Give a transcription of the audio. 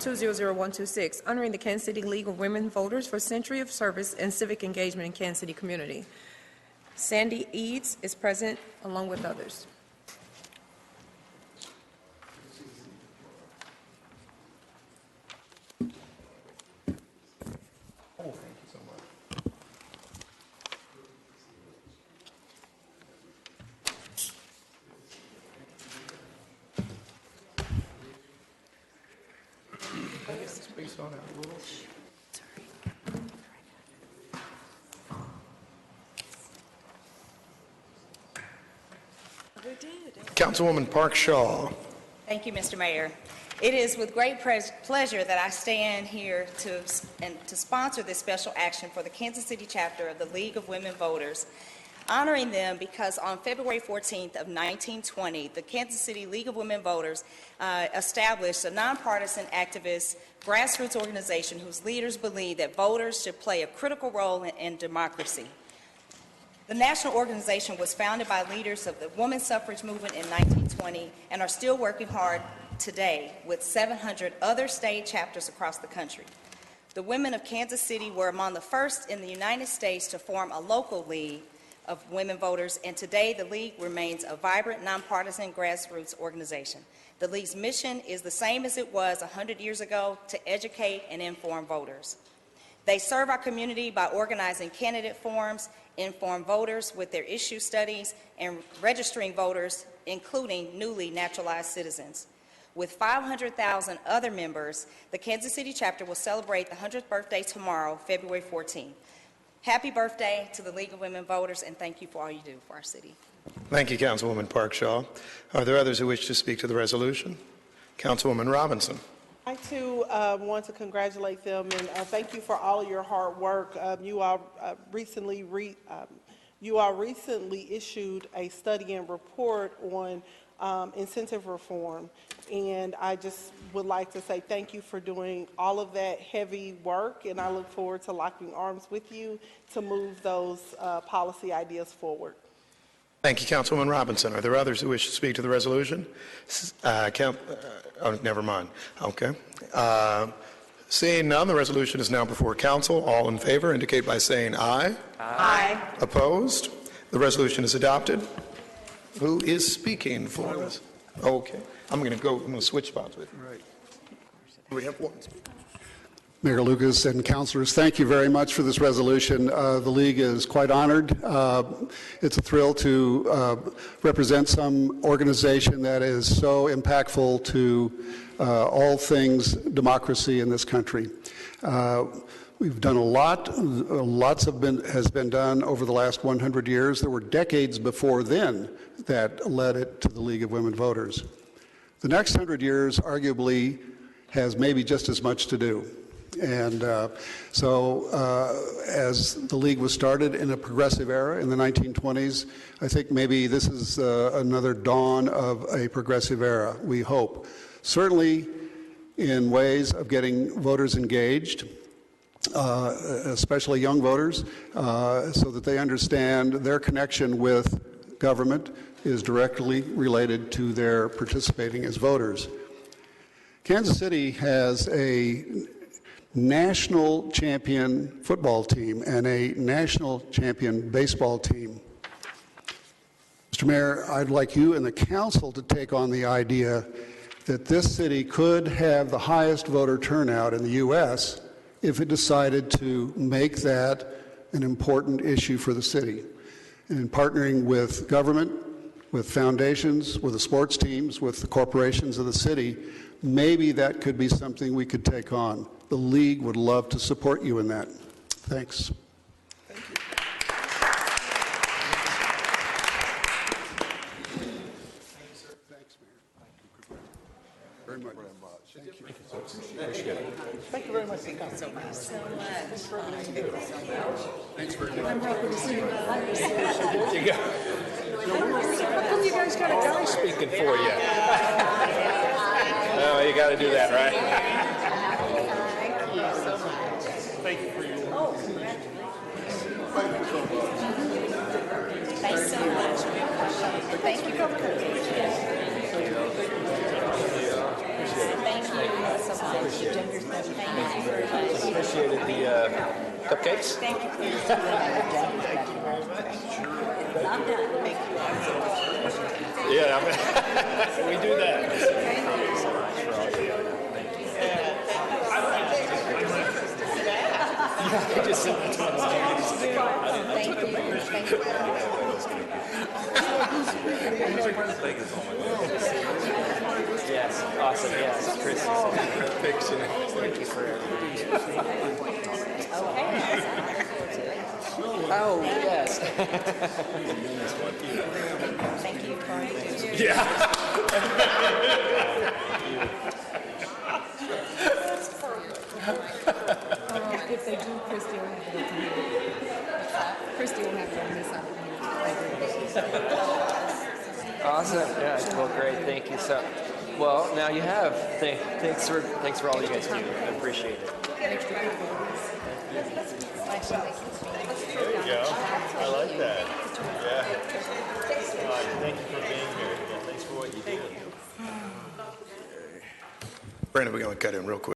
200126, honoring the Kansas City League of Women Voters for Century of Service and Civic Engagement in Kansas City Community. Sandy Eads is present along with others. Councilwoman Park Shaw. Thank you, Mr. Mayor. It is with great pleasure that I stand here to sponsor this special action for the Kansas City chapter of the League of Women Voters, honoring them because on February 14th of 1920, the Kansas City League of Women Voters established a nonpartisan activist grassroots organization whose leaders believe that voters should play a critical role in democracy. The national organization was founded by leaders of the women's suffrage movement in 1920 and are still working hard today with 700 other state chapters across the country. The women of Kansas City were among the first in the United States to form a local league of women voters, and today the League remains a vibrant, nonpartisan grassroots organization. The League's mission is the same as it was 100 years ago, to educate and inform voters. They serve our community by organizing candidate forums, inform voters with their issue studies, and registering voters, including newly naturalized citizens. With 500,000 other members, the Kansas City chapter will celebrate the 100th birthday tomorrow, February 14th. Happy birthday to the League of Women Voters, and thank you for all you do for our city. Thank you, Councilwoman Park Shaw. Are there others who wish to speak to the resolution? Councilwoman Robinson. I, too, want to congratulate them and thank you for all of your hard work. You all recently issued a study and report on incentive reform, and I just would like to say thank you for doing all of that heavy work, and I look forward to locking arms with you to move those policy ideas forward. Thank you, Councilwoman Robinson. Are there others who wish to speak to the resolution? Oh, never mind. Okay. Seeing none, the resolution is now before council. All in favor indicate by saying aye. Aye. Opposed? The resolution is adopted. Who is speaking for this? Okay. I'm going to switch spots with you. Right. We have one. Mayor Lucas and councilors, thank you very much for this resolution. The League is quite honored. It's a thrill to represent some organization that is so impactful to all things democracy in this country. We've done a lot. Lots has been done over the last 100 years. There were decades before then that led it to the League of Women Voters. The next 100 years arguably has maybe just as much to do. And as the League was started in a progressive era in the 1920s, I think maybe this is another dawn of a progressive era, we hope. Certainly in ways of getting voters engaged, especially young voters, so that they understand their connection with government is directly related to their participating as voters. Kansas City has a national champion football team and a national champion baseball team. Mr. Mayor, I'd like you and the council to take on the idea that this city could have the highest voter turnout in the U.S. if it decided to make that an important issue for the city. And in partnering with government, with foundations, with the sports teams, with the corporations of the city, maybe that could be something we could take on. The League would love to support you in that. Thanks. Thank you. Thanks, Mayor. Very much. Thank you. Appreciate it. Thank you very much. Thank you so much. Thanks very much. There you go. How come you guys got a guy speaking for you? Oh, you got to do that, right? Thank you for your Thanks so much. Thank you for coming. Thank you so much. appreciated the cupcakes. Thank you. Yeah, we do that. Just send it to us. Yes, awesome. Yes, Chris. Thank you for Oh, yes. Thank you for Yeah. If they do, Christie will have to go to here. Christie will have to miss out here. Awesome. Yeah. Well, great. Thank you. So, well, now you have. Thanks for all you guys do. I appreciate it. There you go. I like that. Yeah. Thank you for being here. Yeah, thanks for what you do. Brandon, we're going to cut in real quick.